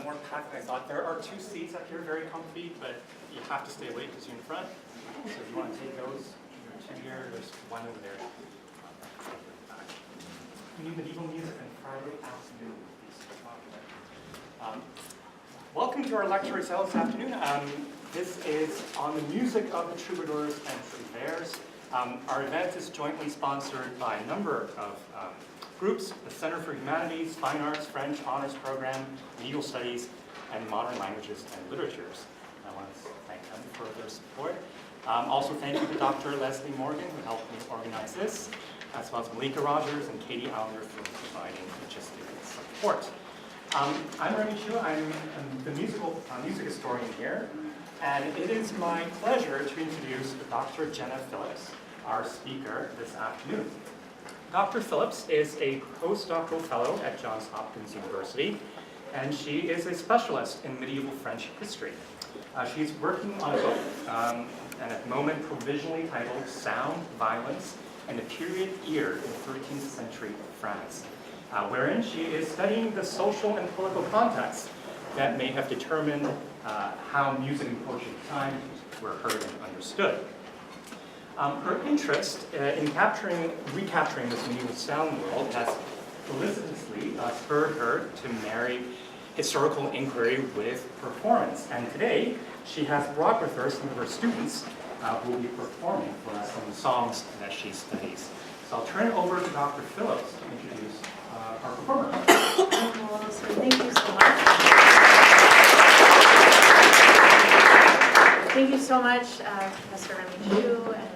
more packed than I thought. There are 2 seats up here, very comfy, but you have to stay awake because you're in front. So if you want to take those, there are 2 here, there's 1 over there. New medieval music on Friday afternoon. Welcome to our lecture this afternoon. This is on the music of the Troubadours and Trouveres. Our event is jointly sponsored by a number of groups: the Center for Humanities, Fine Arts, French Honors Program, Legal Studies, and Modern Languages and Literatures. I want to thank them for their support. Also thank you to Dr. Leslie Morgan, who helped me organize this, as well as Malika Rogers and Katie Allender for providing logistical support. I'm Remy Chu. I'm the music historian here, and it is my pleasure to introduce Dr. Jenna Phillips, our speaker this afternoon. Dr. Phillips is a postdoctoral fellow at Johns Hopkins University, and she is a specialist in medieval French history. She's working on a book, and at the moment provisionally titled Sound, Violence, and the Period Ear in 13th Century France, wherein she is studying the social and political contexts that may have determined how music and poetry at the time were heard and understood. Her interest in recapturing this medieval sound world has felicitously spurred her to marry historical inquiry with performance. And today, she has brought with her some of her students who will be performing for us some of the songs that she studies. So I'll turn it over to Dr. Phillips to introduce our performer. So thank you so much. Thank you so much, Professor Remy Chu and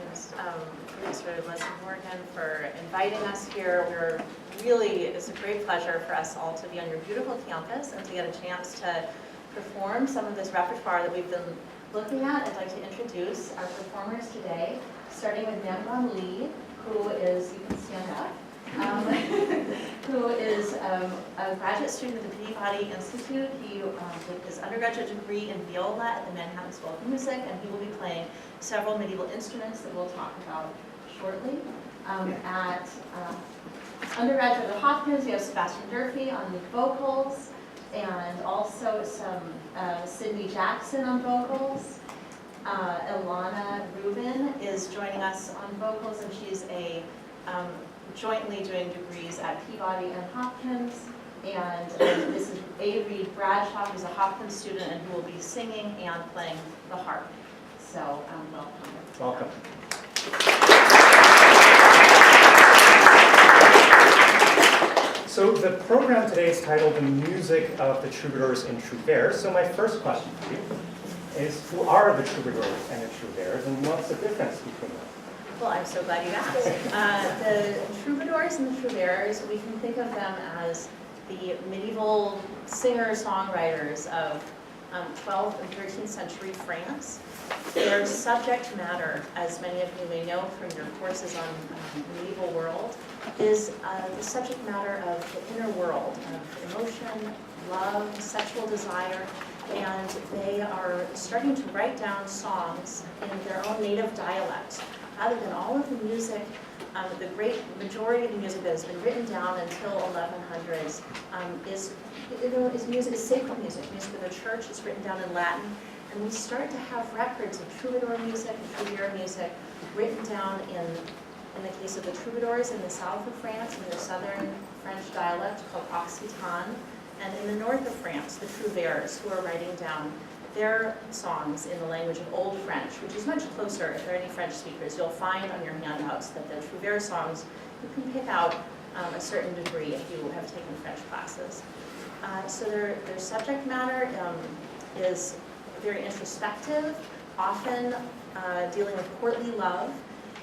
Professor Leslie Morgan, for inviting us here. It's a great pleasure for us all to be on your beautiful campus and to get a chance to perform some of this repertoire that we've been looking at. I'd like to introduce our performers today, starting with Myung-Wan Lee, who is, you can stand up, who is a graduate student at the Peabody Institute. He did his undergraduate degree in viola at the Manhattan School of Music, and he will be playing several medieval instruments that we'll talk about shortly. At undergraduate at Hopkins, we have Sebastian Durfee on the vocals, and also some Sydney Jackson on vocals. Ilana Rubin is joining us on vocals, and she's jointly doing degrees at Peabody and Hopkins. And this is A. Reed Bradshaw, who's a Hopkins student and who will be singing and playing the harp. So welcome. Welcome. So the program today is titled The Music of the Troubadours and Trouveres. So my first question for you is, who are the Troubadours and the Trouveres, and what's the difference between them? Well, I'm so glad you asked. The Troubadours and the Trouveres, we can think of them as the medieval singer-songwriters of 12th and 13th century France. Their subject matter, as many of you may know from your courses on the medieval world, is the subject matter of the inner world, of emotion, love, sexual desire, and they are starting to write down songs in their own native dialect, rather than all of the music. The great majority of the music that has been written down until 1100s is music, is sacred music, music of the church. It's written down in Latin, and we start to have records of troubadour music and trouvere music written down in the case of the troubadours in the south of France, in their southern French dialect called Occitan, and in the north of France, the Trouveres, who are writing down their songs in the language of Old French, which is much closer. If there are any French speakers, you'll find on your handouts that the Trouvere songs, you can pick out a certain degree if you have taken French classes. So their subject matter is very introspective, often dealing with courtly love.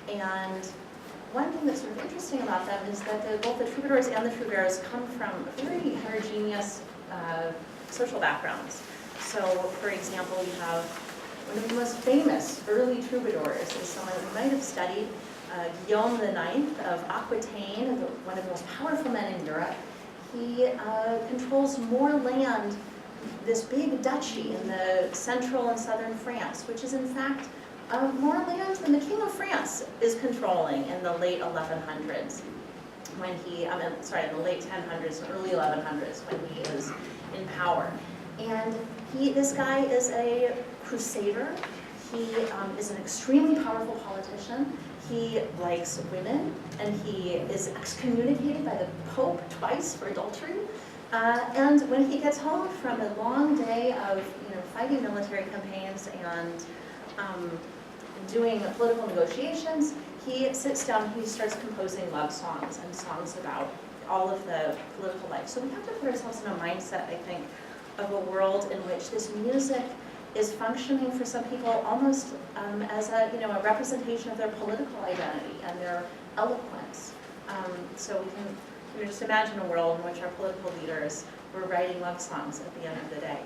And one thing that's sort of interesting about them is that both the Troubadours and the Trouveres come from very heterogeneous social backgrounds. So, for example, we have one of the most famous early troubadours is someone who might have studied, Guillaume IX of Aquitaine, one of the most powerful men in Europe. He controls more land, this big duchy in the central and southern France, which is in fact more land than the King of France is controlling in the late 1100s, when he, in the late 1000s and early 1100s, when he is in power. And this guy is a crusader. He is an extremely powerful politician. He likes women, and he is excommunicated by the Pope twice for adultery. And when he gets home from a long day of fighting military campaigns and doing political negotiations, he sits down, he starts composing love songs and songs about all of the political life. So we have to put ourselves in a mindset, I think, of a world in which this music is functioning for some people almost as a representation of their political identity and their eloquence. So we can just imagine a world in which our political leaders were writing love songs at the end of the day.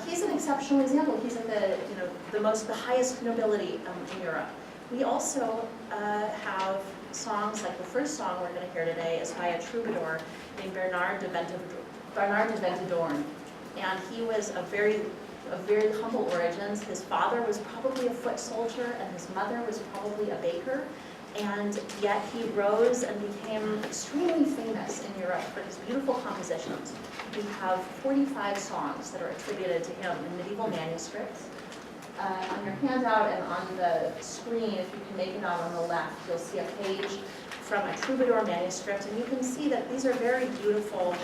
He's an exceptional example. He's at the highest nobility in Europe. We also have songs like the first song we're going to hear today is by a troubadour named Bernard de Ventadorn, and he was of very humble origins. His father was probably a foot soldier, and his mother was probably a baker. And yet he rose and became extremely famous in Europe for his beautiful compositions. We have 45 songs that are attributed to him in medieval manuscripts. On your handout and on the screen, if you can make it out on the left, you'll see a page from a troubadour manuscript, and you can see that these are very beautiful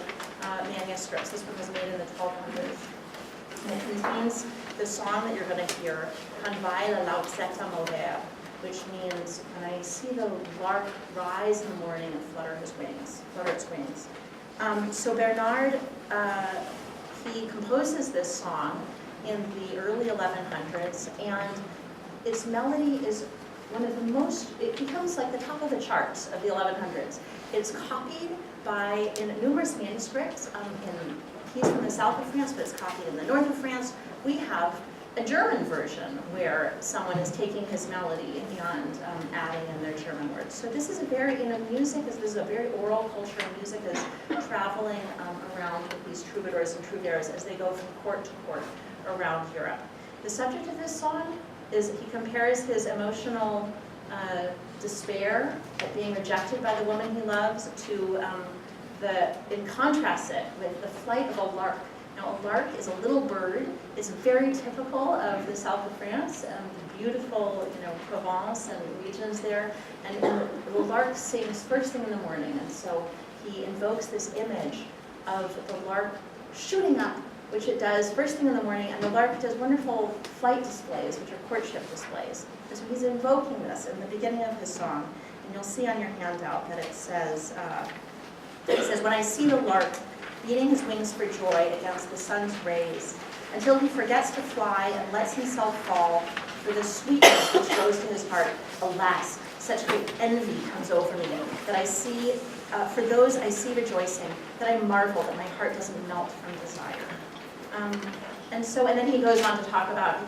manuscripts. This one was made in the 1200s. And it contains the song that you're going to hear, Quand va la lauzetta mover, which means when I see the lark rise in the morning and flutter its wings. So Bernard, he composes this song in the early 1100s, and its melody is one of the most, it becomes like the top of the charts of the 1100s. It's copied in numerous manuscripts. He's from the south of France, but it's copied in the north of France. We have a German version where someone is taking his melody and adding in their German words. So this is a very, music, this is a very oral culture, and music is traveling around with these troubadours and trouveres as they go from court to court around Europe. The subject of this song is he compares his emotional despair at being rejected by the woman he loves to and contrasts it with the flight of a lark. Now, a lark is a little bird. It's very typical of the south of France and the beautiful, Provence and regions there. And the lark sings first thing in the morning, and so he invokes this image of the lark shooting up, which it does first thing in the morning, and the lark does wonderful flight displays, which are courtship displays. And so he's invoking this in the beginning of his song, and you'll see on your handout that it says, when I see the lark beating his wings for joy against the sun's rays, until he forgets to fly and lets himself fall, for the sweetness which goes to his heart, alas, such great envy comes over me, that I see, for those I see rejoicing, that I marvel that my heart doesn't melt from desire. And then he goes on to talk about,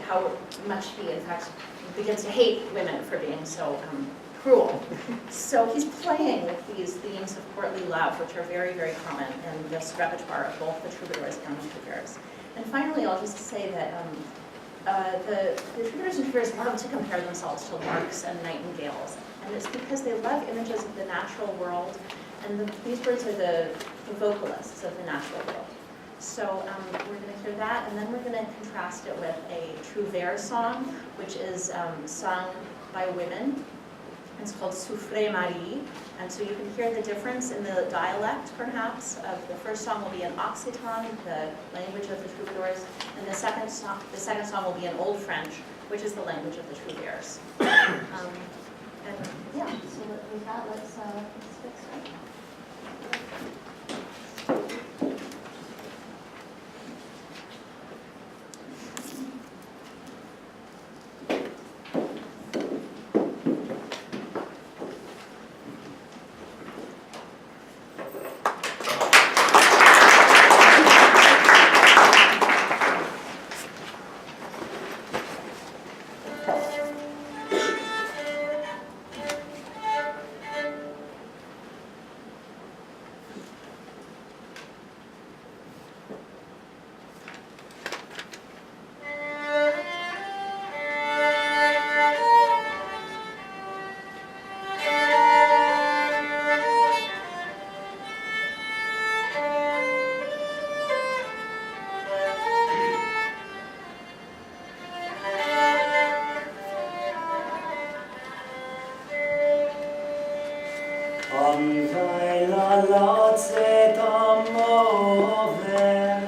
how much he, in fact, begins to hate women for being so cruel. So he's playing with these themes of courtly love, which are very, very common in this repertoire of both the troubadours and the trouveres. And finally, I'll just say that the troubadours and trouveres love to compare themselves to larks and nightingales. And it's because they love images of the natural world, and these birds are the vocalists of the natural world. So we're going to hear that, and then we're going to contrast it with a Trouvere song, which is sung by women. It's called Souffre Marie, and so you can hear the difference in the dialect, perhaps, of the first song will be in Occitan, the language of the troubadours, and the second song will be in Old French, which is the language of the trouveres. And yeah, so with that, let's get started. Andai la lațe ta mover,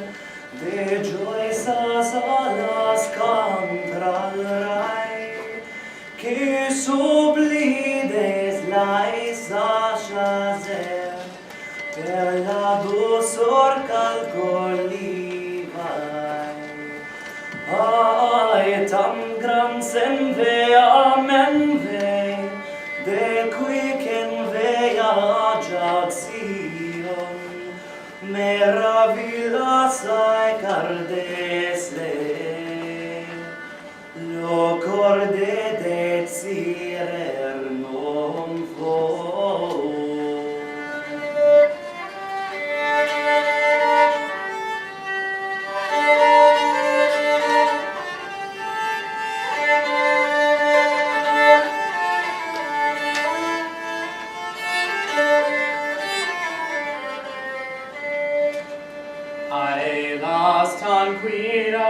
de joisas alas cantral rai, que sublides lais ashazer, per la dosor calcolivai. Ai tam gran sen amen ve, de quicken veagiat Sion, meravillas ai cardesle, locor de decirer non fo. Tanquilla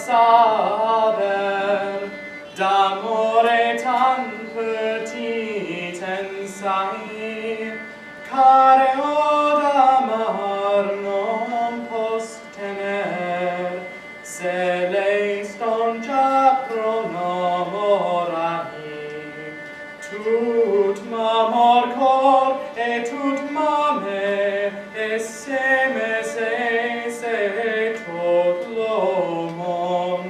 saber, d'amore tan petit ensai, care od amar non post tener, se leis don già pronomorai. Tut m'amor cor, et tut m'ame, et seme se tot l'omon,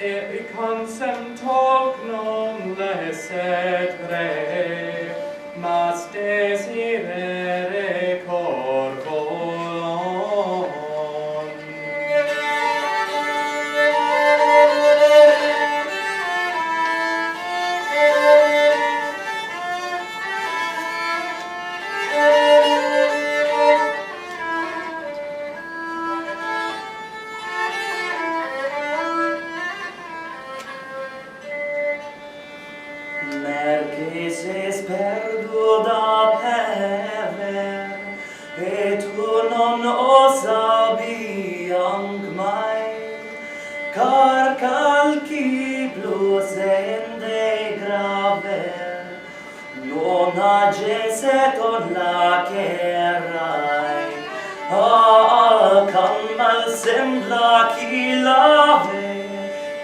et consem toc non leset re, mas desirere cor volon. Mercedes perduda pever, et tu non osabi anc mai, car calci plus ende graver, non ageset on lacerai. Cam mal sembla qui lave,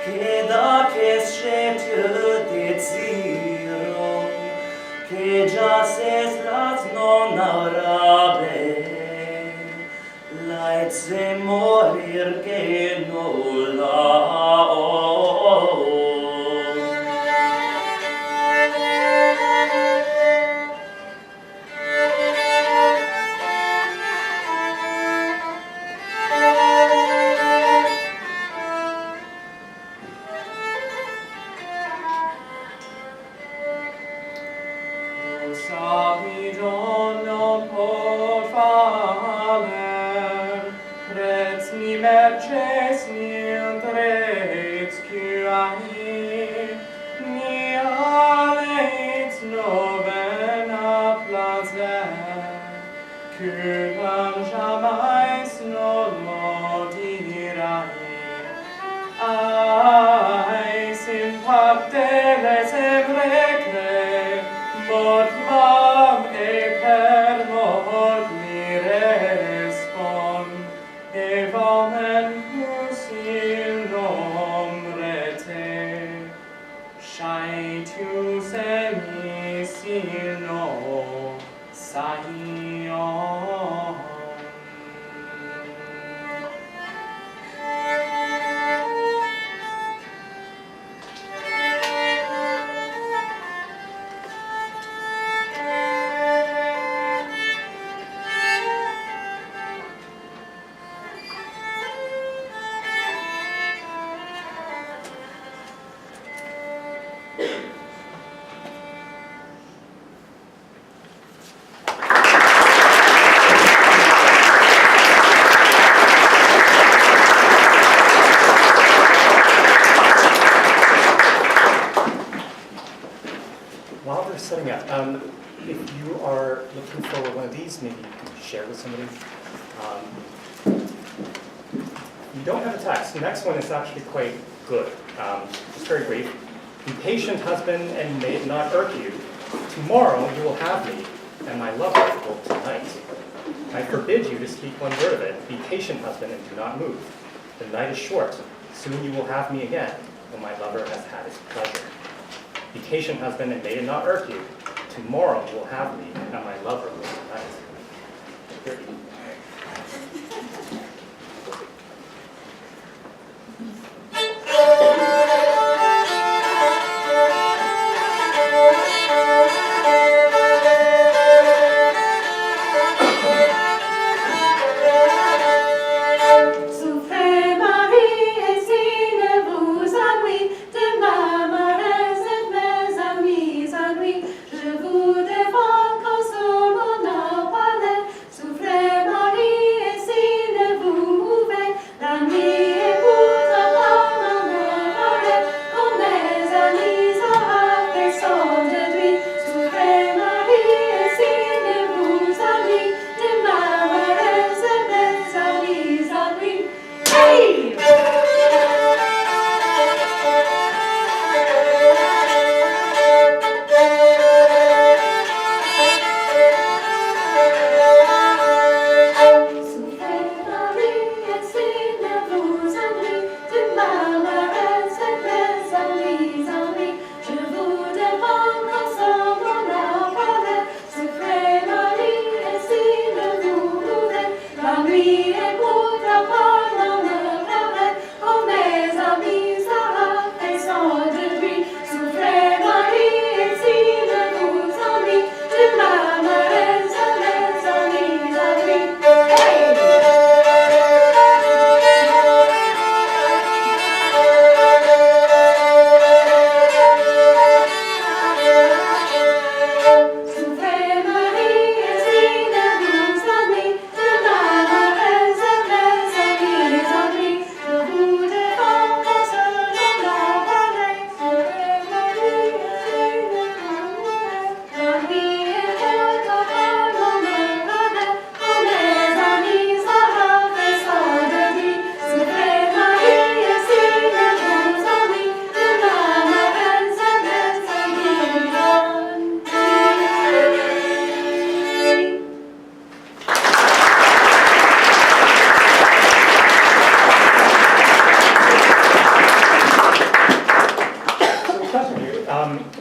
che da che scete dezirum, che già ses las non aurabe, laetze morir che nulla ho. Merces nil dreits cuai, ni aleits novena placer, cuam jamais non lo dirai. Ai, sim parte lesem recre, mod mam e per mod mi respond, evamen plus il nombre te, shaitus emis il no saion. While they're setting up, if you are looking for one of these, maybe you can share with somebody. You don't have a text. The next one is actually quite good. Just very brief. Be patient, husband, and may it not irk you. Tomorrow you will have me, and my lover will tonight. I forbid you to speak one word of it. Be patient, husband, and do not move. The night is short. Soon you will have me again, when my lover has had his pleasure. Be patient, husband, and may it not irk you. Tomorrow you will have me, and my lover will tonight. Here.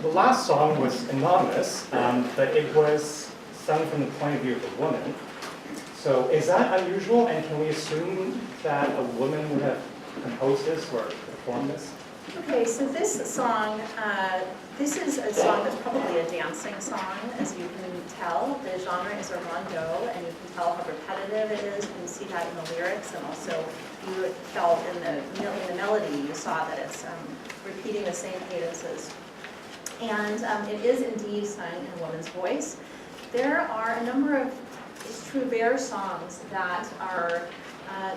The last song was anonymous, but it was sung from the point of view of a woman. So is that unusual, and can we assume that a woman would have composed this or performed this? Okay, so this song, this is a song that's probably a dancing song, as you can tell. The genre is a rondeau, and you can tell how repetitive it is. You can see that in the lyrics, and also you felt in the melody, you saw that it's repeating the same cadences. And it is indeed sung in a woman's voice. There are a number of Trouveres songs that are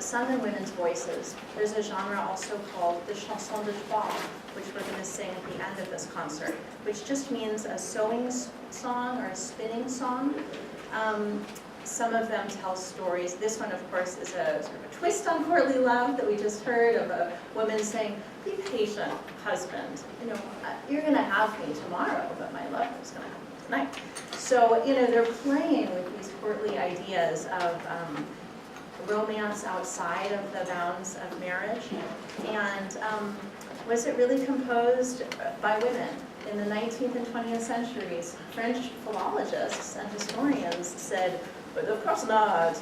sung in women's voices. There's a genre also called the chanson de trois, which we're going to sing at the end of this concert, which just means a sewing song or a spinning song. Some of them tell stories. This one, of course, is a sort of a twist on courtly love that we just heard of a woman saying, "Be patient, husband. You know, you're going to have me tomorrow, but my love is going to have me tonight." So, you know, they're playing with these courtly ideas of romance outside of the bounds of marriage. And was it really composed by women? In the 19th and 20th centuries, French philologists and historians said, but of course not,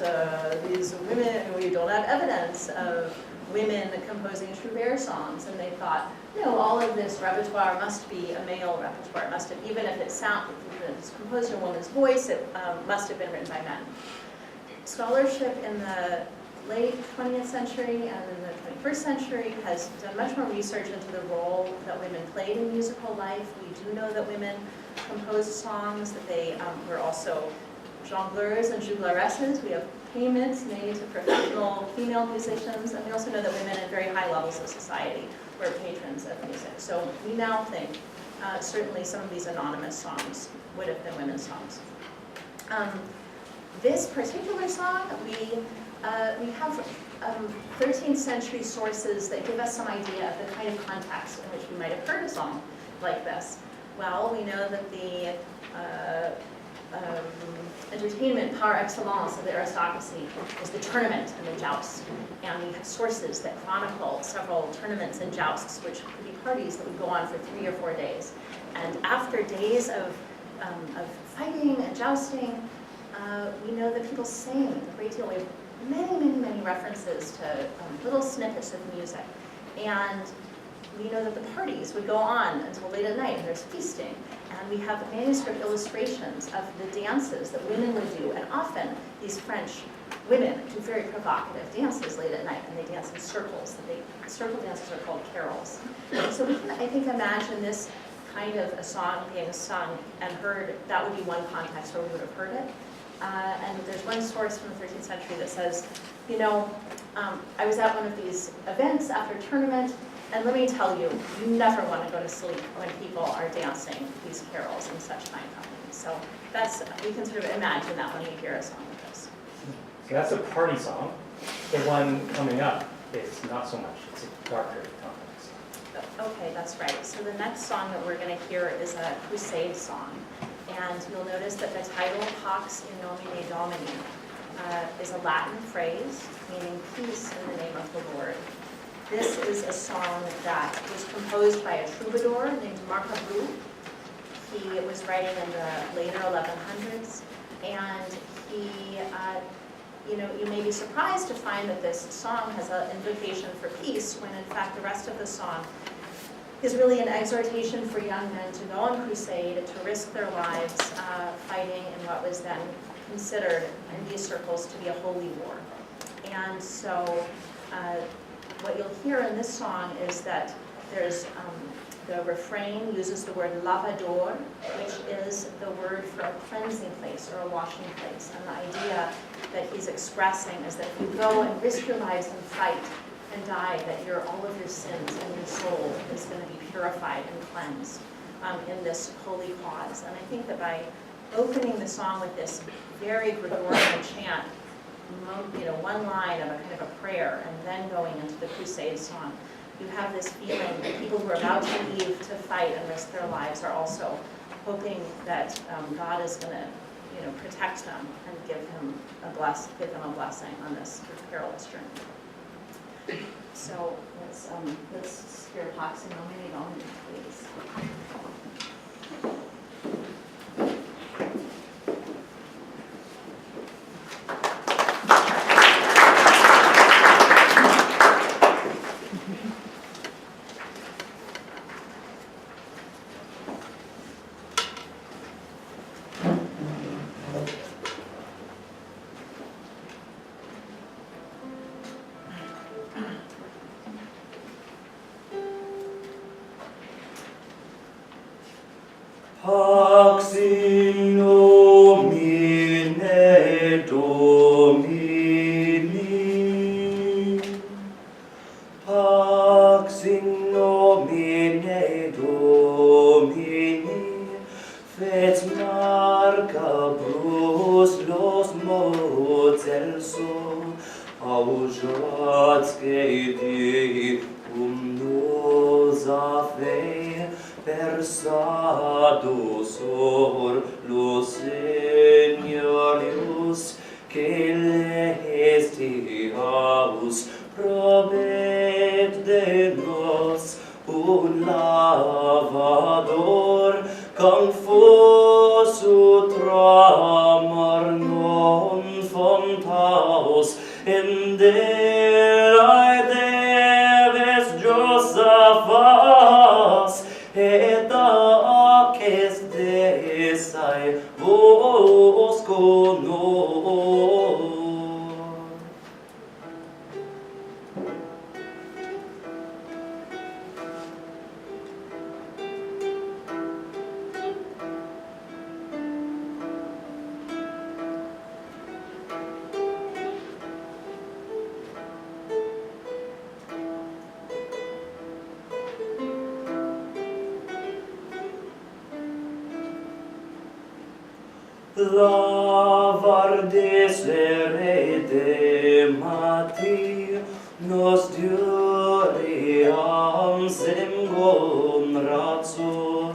these women, we don't have evidence of women composing Trouveres songs. And they thought, no, all of this repertoire must be a male repertoire. It must have, even if it's composed in a woman's voice, it must have been written by men. Scholarship in the late 20th century and in the 21st century has done much more research into the role that women played in musical life. We do know that women composed songs, that they were also jongleurs and juglaresses. We have payments made to professional female musicians, and we also know that women at very high levels of society were patrons of music. So we now think certainly some of these anonymous songs would have been women's songs. This particular song, we have 13th century sources that give us some idea of the kind of context in which we might have heard a song like this. Well, we know that the entertainment par excellence of the aristocracy is the tournament and the joust. And we have sources that chronicle several tournaments and jousts, which could be parties that would go on for 3 or 4 days. And after days of fighting and jousting, we know that people sang a great deal. We have many references to little snippets of music. And we know that the parties would go on until late at night, and there's feasting. And we have manuscript illustrations of the dances that women would do, and often these French women do very provocative dances late at night, and they dance in circles. Circle dances are called carols. And so we can, I think, imagine this kind of a song being sung and heard. That would be one context where we would have heard it. And there's one source from the 13th century that says, you know, I was at one of these events after a tournament, and let me tell you, you never want to go to sleep when people are dancing these carols in such fine company. So we can sort of imagine that when we hear a song like this. So that's a party song. The one coming up is not so much. It's a darker context. Okay, that's right. So the next song that we're going to hear is a crusade song. And you'll notice that the title, Pax in nomine Domini, is a Latin phrase meaning peace in the name of the Lord. This is a song that was composed by a troubadour named Marcabou. He was writing in the later 1100s, and he, you may be surprised to find that this song has an invocation for peace, when in fact the rest of the song is really an exhortation for young men to go on crusade, to risk their lives fighting in what was then considered in these circles to be a holy war. And so what you'll hear in this song is that there's the refrain uses the word lavador, which is the word for a cleansing place or a washing place. And the idea that he's expressing is that if you go and risk your lives and fight and die, that all of your sins and your soul is going to be purified and cleansed in this holy cause. And I think that by opening the song with this very Gregorian chant, one line of a kind of a prayer, and then going into the crusade song, you have this feeling that people who are about to leave to fight and risk their lives are also hoping that God is going to, protect them and give them a blessing on this perilous journey. So let's hear Pax in nomine Domini, please. Pax in nomine Domini, Pax in nomine Domini, fet Marcabus los tenso, aujats Dei nos fe, persadosor los señorius, que lestiaus probet de nos un lavador, confus utramar non fontaus, in delae deves Josephas, et aces desae vos conor. Lavar desere de mati, nos duriam semgon razzo,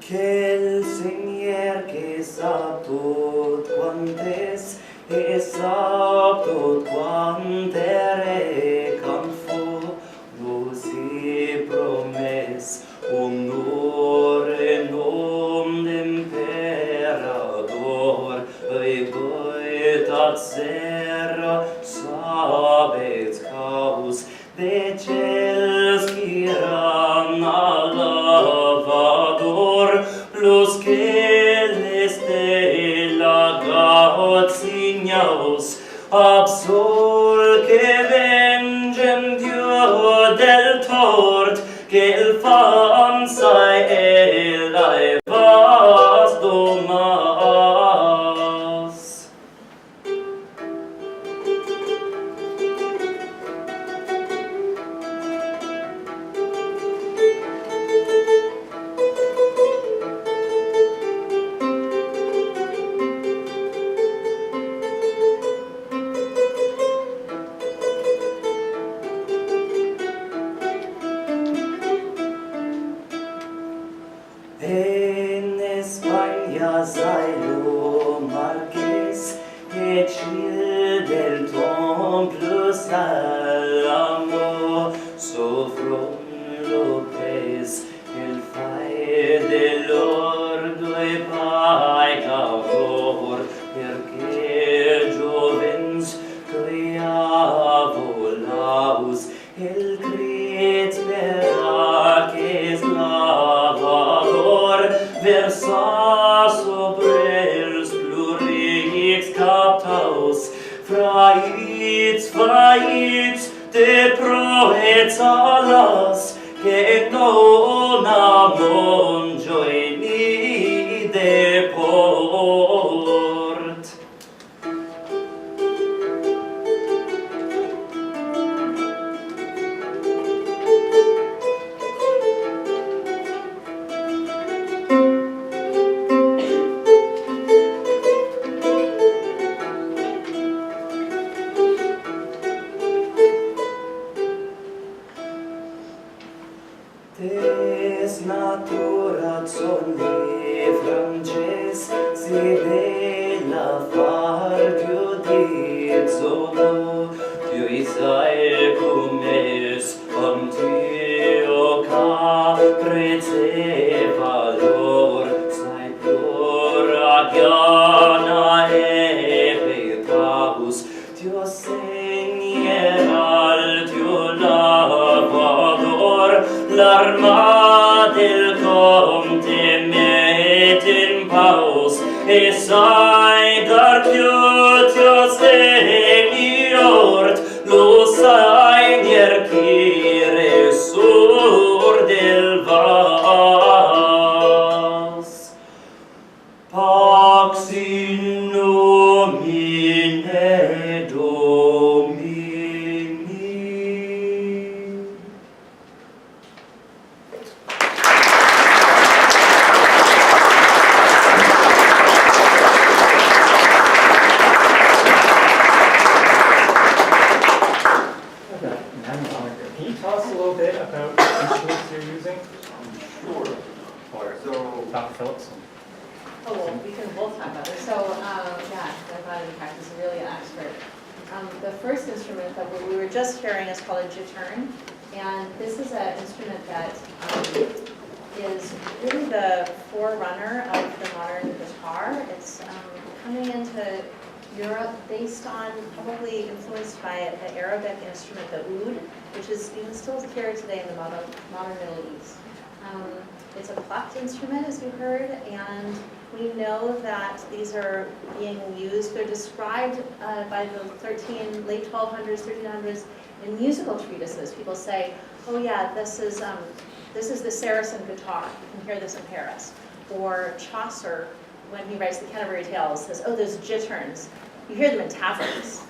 que el Señor que sabe tot quantes e sabe tot quantere can få vos i promes honore nom d'imperador ei goetat serra sabet caus de cels kirana lavador los que les de la gaot signaus absol que vengem Dio del tort que el fansa el aevas domas. En España Zailo Marqués Echil del Temple Salamo Sofron López el Fai del Ordo e Pecador perché giovens creavo laus el cret veraces lavador versa sobre els plurix captaus fraits de proets alas que non amon joini deport. Des naturat son frances si bella far Dio dit sono Dio Israel comes Antioca prece valor sai plura giana e pecabus Dio Senieral Dio lavador l'arma del conte met in paus e sai dar piutios eniort lo sai nierchire sur del vas pax in nomine Domini. Can you tell us a little bit about the instruments you're using? Sure. Or So, Dr. Phillips? Oh, well, we can both talk about it. So, yeah, my body practice is really an expert. The first instrument that we were just hearing is called a jittern, and this is an instrument that is really the forerunner of the modern guitar. It's coming into Europe based on, probably influenced by the Arabic instrument, the oud, which is even still here today in the modern Middle East. It's a plucked instrument, as you heard, and we know that these are being used. They're described by the late 1200s, 1300s in musical treatises. People say, oh yeah, this is the Saracen guitar. You can hear this in Paris. Or Chaucer, when he writes the Canterbury Tales, says, oh, those jitterns. You hear them in taverns.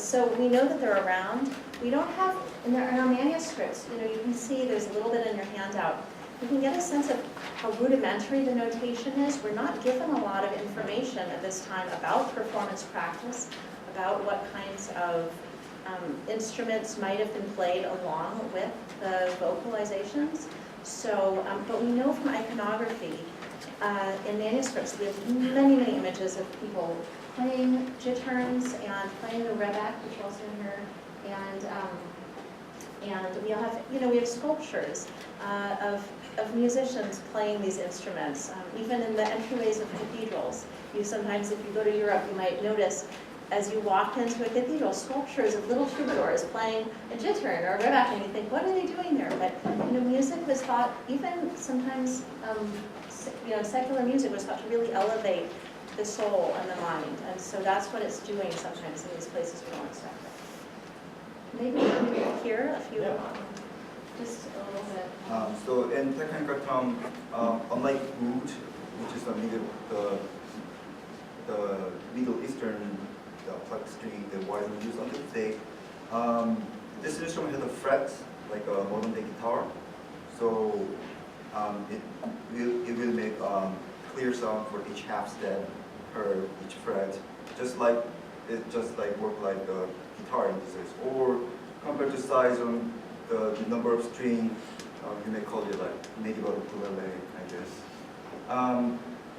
So we know that they're around. We don't have, in our manuscripts, you can see there's a little bit in your handout. You can get a sense of how rudimentary the notation is. We're not given a lot of information at this time about performance practice, about what kinds of instruments might have been played along with the vocalizations. So, but we know from iconography in manuscripts, we have many, many images of people playing jitterns and playing the rebec, which also in here, and we have, we have sculptures of musicians playing these instruments. Even in the entryways of cathedrals, sometimes, if you go to Europe, you might notice as you walk into a cathedral, sculptures of little troubadours playing a jittern or a rebec, and you think, what are they doing there? But music was thought, even sometimes, secular music was thought to really elevate the soul and the mind, and so that's what it's doing sometimes in these places we don't expect it. Maybe here, a few, just a little bit. So in technical term, unlike oud, which is the Middle Eastern plucked string that widely used on the today, this instrument has a fret like a modern day guitar. So it will make clear sound for each half step per each fret, just like work like a guitar in this case. Or compared to size on the number of string, you may call it like medieval ukulele, I guess.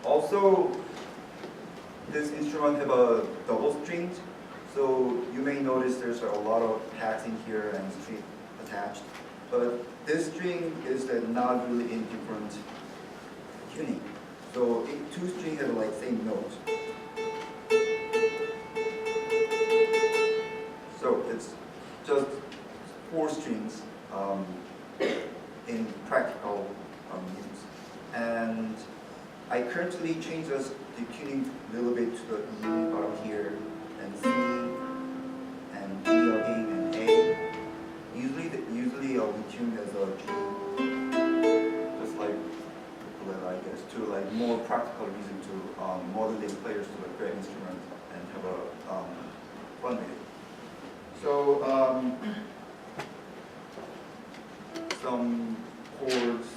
Also, this instrument have a double string, so you may notice there's a lot of pads in here and string attached. But this string is not really in different tuning. So two strings have like same note. So it's just 4 strings in practical use. And I currently change the tuning a little bit to the E bottom here, and C, and D again, and A. Usually we tune as a G, just like ukulele, I guess, to like more practical reason to modern day players to like great instrument and have a fun with it. So some chords.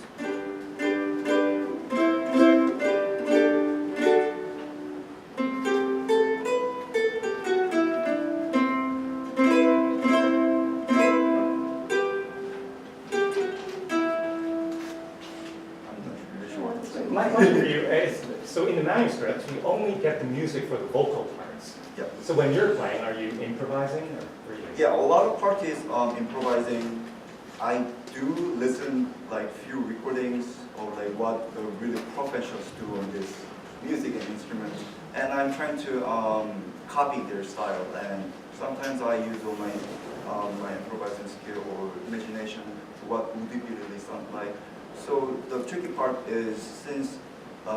My question for you is, so in the manuscripts, we only get the music for the vocal parts. Yeah. So when you're playing, are you improvising or reading? Yeah, a lot of part is improvising. I do listen like few recordings of like what the really professionals do on this music and instruments, and I'm trying to copy their style. And sometimes I use all my improvising skill or imagination to what would it really sound like. So the tricky part is, since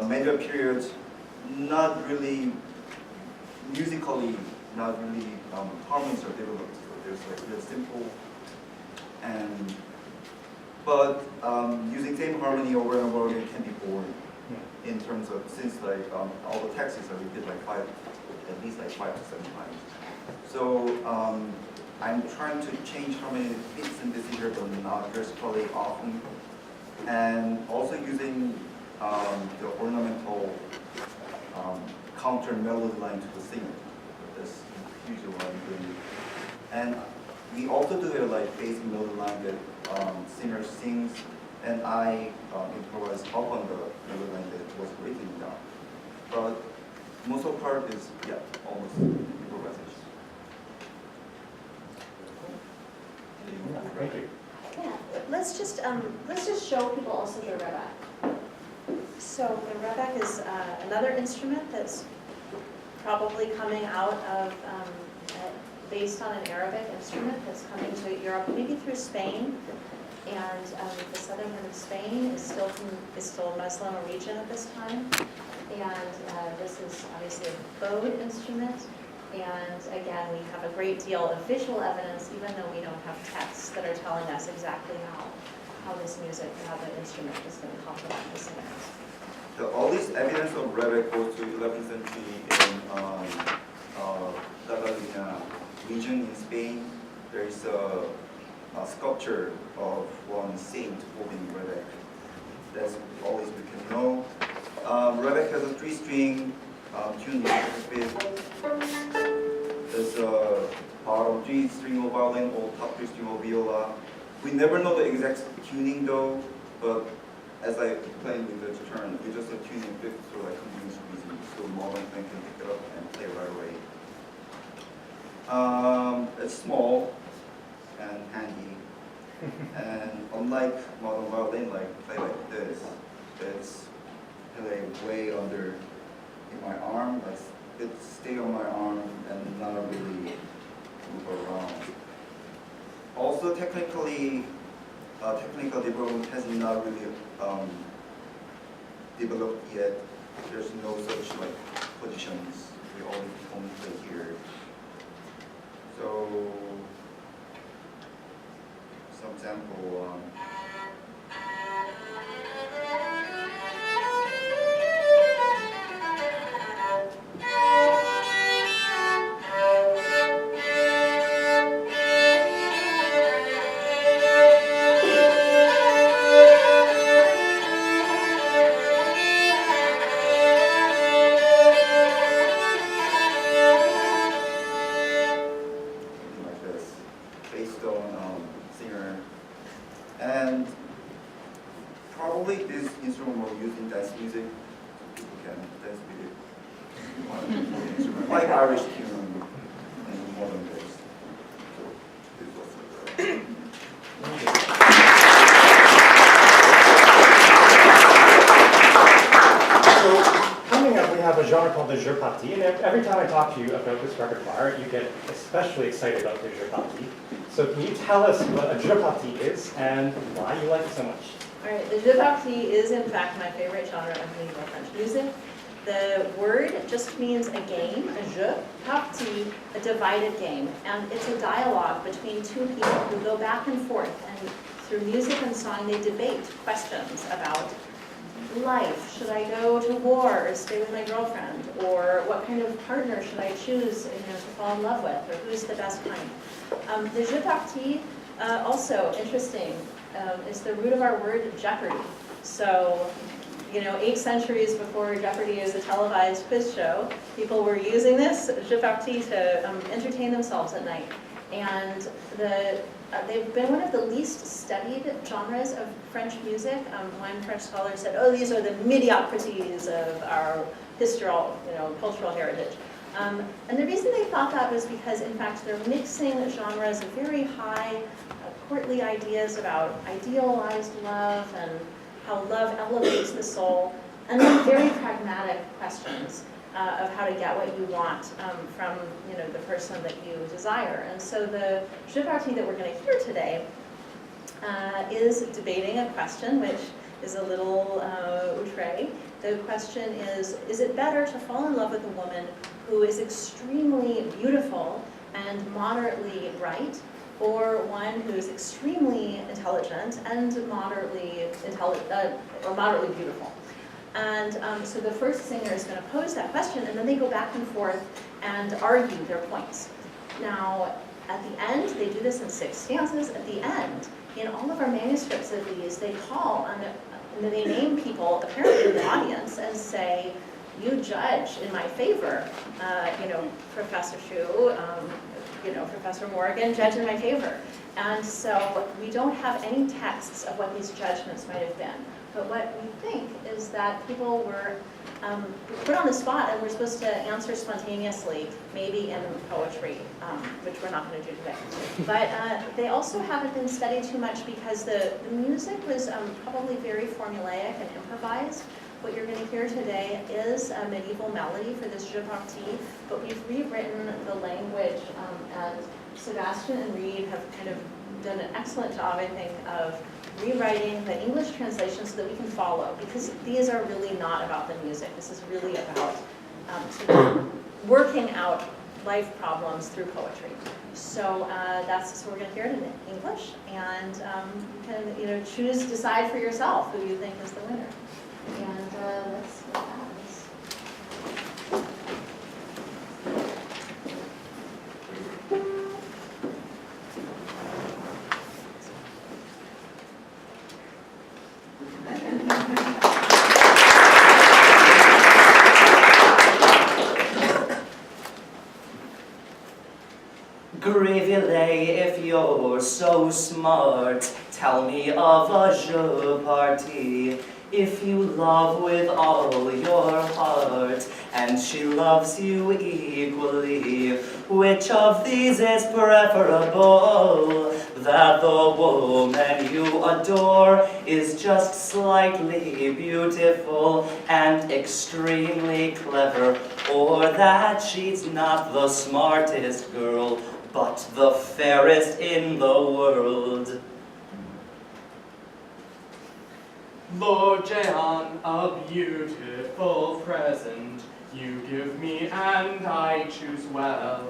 medieval periods, not really musically, not really harmonies are developed. So there's like real simple, but using same harmony over and over again can be boring. In terms of, since like all the texts are repeated like at least like 5 to 7 times. So I'm trying to change harmony bits and pieces here, but not drastically often. And also using the ornamental counter melody line to the singer. That's usually what I'm doing. And we also do a like basic melody line that singer sings, and I improvise up on the melody line that was written down. But most of the part is almost improvisation. Thank you. Yeah, let's just show people also the rebec. So the rebec is another instrument that's probably coming out of, based on an Arabic instrument that's coming to Europe, maybe through Spain. And the southern part of Spain is still a Muslim region at this time. And this is obviously a bowed instrument. And again, we have a great deal of visual evidence, even though we don't have texts that are telling us exactly how this music, how the instrument is going to complement the singers. So all this evidence of rebec goes to 11th century in La region in Spain. There is a sculpture of one saint holding rebec. That's all we can know. Rebec has a 3-string tuned with. There's a bottom 3-string of violin or top 3-string of viola. We never know the exact tuning though, but as I explained with the turn, we just tuning a bit for like convenience reasons, so modern thing can pick it up and play right away. It's small and handy, and unlike modern violin, like play like this, it's play way under in my arm, like it stay on my arm and not really move around. Also, technical development has not really developed yet. There's no such like positions. We only play here. So, some example. And probably this instrument will use in dance music, so people can dance with it. Instrument, like Irish tune and modern days. So this was So coming up, we have a genre called the jeu party, and every time I talk to you about this repertoire, you get especially excited about the jeu party. So can you tell us what a jeu party is and why you like it so much? All right, the jeu party is in fact my favorite genre of medieval French music. The word just means a game, a jeu, partie, a divided game. And it's a dialogue between two people who go back and forth, and through music and song they debate questions about life. Should I go to war or stay with my girlfriend? Or what kind of partner should I choose, to fall in love with? Or who's the best kind? The jeu party, also interesting, is the root of our word jeopardy. So, 8 centuries before Jeopardy is a televised quiz show, people were using this jeu party to entertain themselves at night. And they've been one of the least studied genres of French music. One French scholar said, "Oh, these are the mediocrities of our cultural heritage." And the reason they thought that was because, in fact, they're mixing genres of very high, courtly ideas about idealized love and how love elevates the soul, and then very pragmatic questions of how to get what you want from the person that you desire. And so the jeu party that we're going to hear today is debating a question which is a little outre. The question is it better to fall in love with a woman who is extremely beautiful and moderately bright, or one who is extremely intelligent and moderately beautiful? And so the first singer is going to pose that question, and then they go back and forth and argue their points. Now, at the end, they do this in 6 stanzas. At the end, in all of our manuscripts of these, they call on and they name people apparently in the audience and say, "You judge in my favor, Professor Chu, Professor Morgan, judge in my favor." And so we don't have any texts of what these judgments might have been. But what we think is that people were put on the spot and were supposed to answer spontaneously, maybe in poetry, which we're not going to do today. But they also haven't been studied too much because the music was probably very formulaic and improvised. What you're going to hear today is a medieval melody for this jeu party, but we've rewritten the language, and Sebastian and Reed have kind of done an excellent job, I think, of rewriting the English translation so that we can follow, because these are really not about the music. This is really about sort of working out life problems through poetry. So so we're going to hear it in English, and you can decide for yourself who you think is the winner. And let's see what happens. Gravely, if you're so smart, Tell me of a jeu party, if you love with all your heart, and she loves you equally, which of these is preferable? That the woman you adore is just slightly beautiful and extremely clever, or that she's not the smartest girl, but the fairest in the world. Lord Jehan, a beautiful present you give me, and I choose well,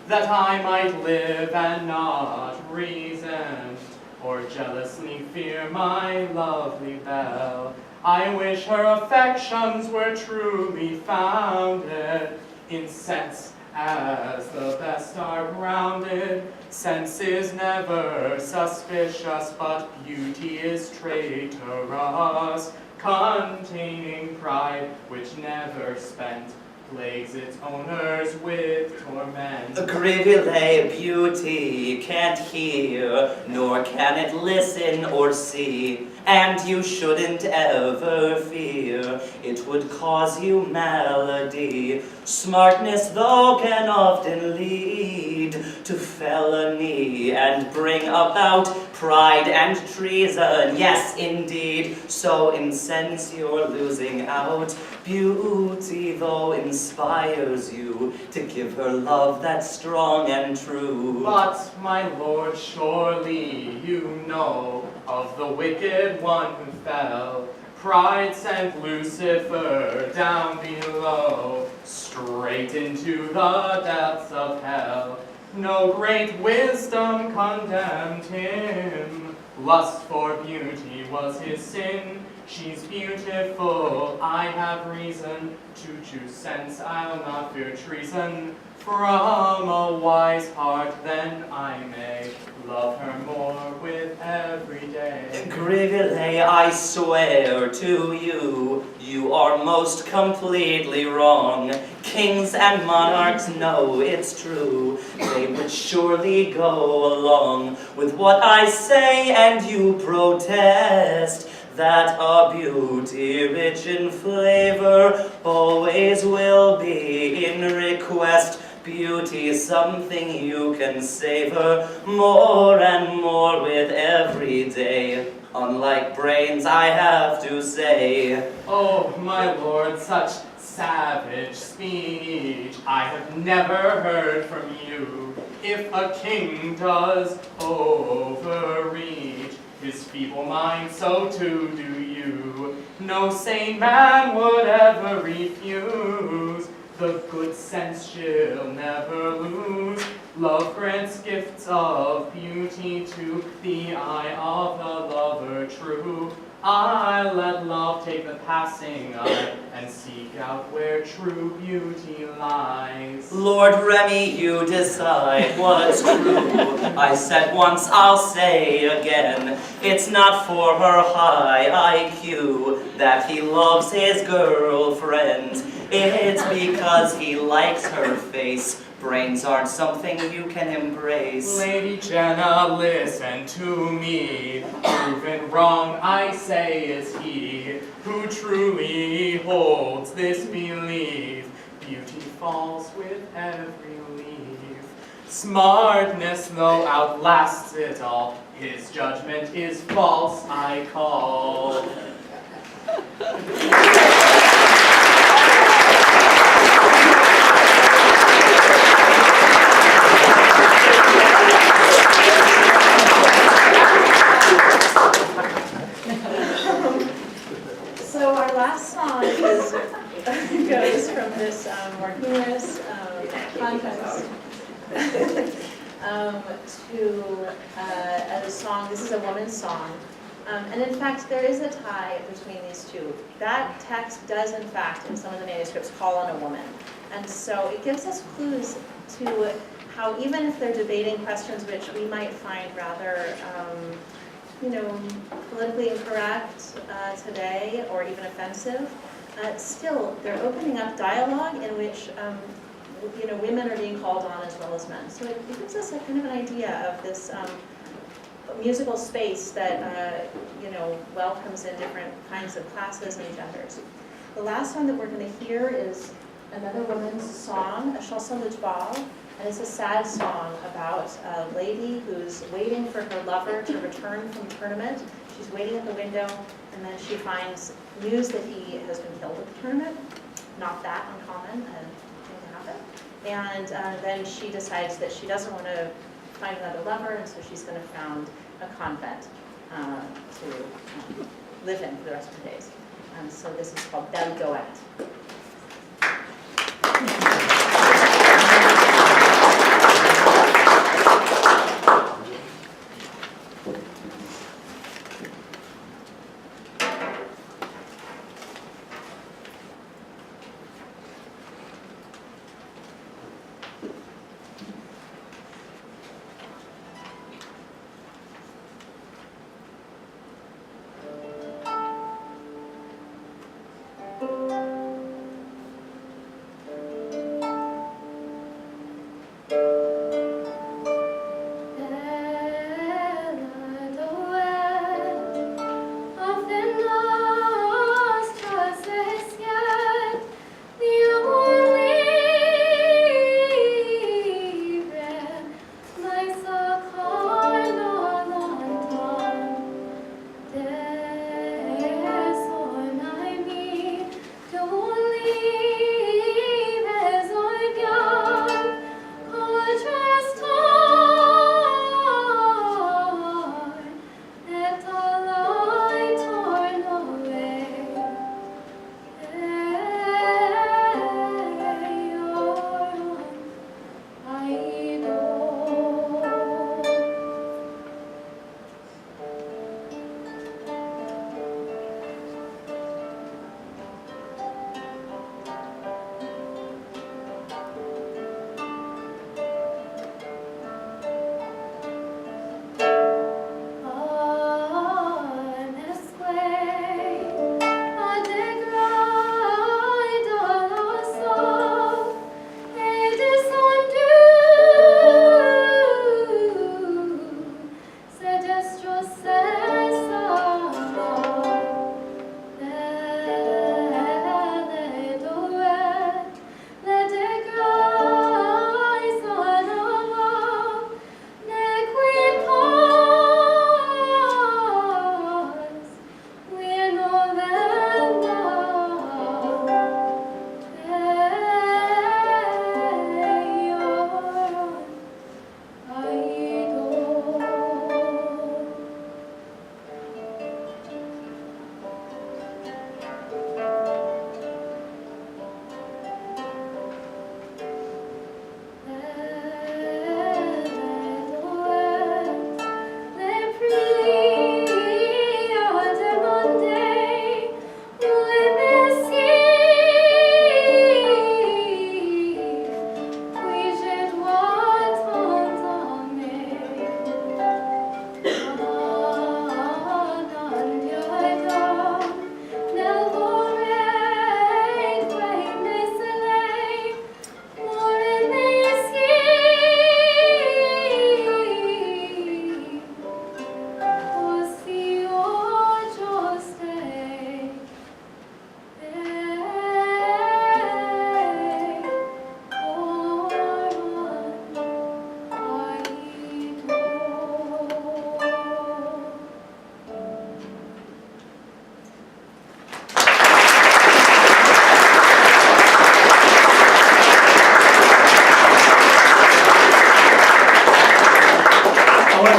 that I might live and not resent, or jealously fear my lovely belle. I wish her affections were truly founded in sense, as the best are grounded. Sense is never suspicious, but beauty is traitorous, containing pride which never spent, plagues its owners with torment. A Grivile beauty can't hear, nor can it listen or see, and you shouldn't ever fear it would cause you malady. Smartness, though, can often lead to felony and bring about pride and treason. Yes, indeed, so in sense you're losing out. Beauty, though, inspires you to give her love that's strong and true. But, my lord, surely you know of the wicked one who fell. Pride sent Lucifer down below, straight into the depths of hell. No great wisdom condemned him. Lust for beauty was his sin. She's beautiful, I have reason to choose sense, I'll not fear treason. From a wise heart, then I may love her more with every day. Grivile, I swear to you, you are most completely wrong. Kings and monarchs know it's true. They would surely go along with what I say, and you protest that a beauty rich in flavor always will be in request. Beauty is something you can savor more and more with every day. Unlike brains, I have to say. Oh, my lord, such savage speech I have never heard from you. If a king does overreach his feeble mind, so too do you. No sane man would ever refuse the good sense she'll never lose. Love grants gifts of beauty to the eye of the lover true. I let love take the passing eye and seek out where true beauty lies. Lord Remy, you decide what's true. I said once, I'll say again. It's not for her high IQ that he loves his girlfriend. It's because he likes her face. Brains aren't something you can embrace. Lady Jenna, listen to me. Proven wrong, I say, is he who truly holds this belief. Beauty falls with every leaf. Smartness, though, outlasts it all. His judgment is false, I call. So our last song is, goes from this more humorous context to a song. This is a woman's song. And in fact, there is a tie between these two. That text does, in fact, in some of the manuscripts, call on a woman. And so it gives us clues to how, even if they're debating questions which we might find rather politically incorrect today, or even offensive, still they're opening up dialogue in which women are being called on as well as men. So it gives us a kind of an idea of this musical space that welcomes in different kinds of classes and genders. The last song that we're going to hear is another woman's song, a chanson de joie, and it's a sad song about a lady who's waiting for her lover to return from tournament. She's waiting at the window, and then she finds news that he has been killed at the tournament. Not that uncommon, thing to happen. And then she decides that she doesn't want to find another lover, and so she's going to found a convent to live in for the rest of her days. So this is called Belle Goette.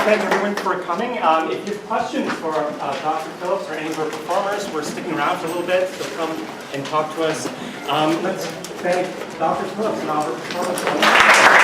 thank everyone for coming. If you have questions for Dr. Phillips or any of our performers, we're sticking around for a little bit, so come and talk to us. Let's thank Dr. Phillips and all of our performers.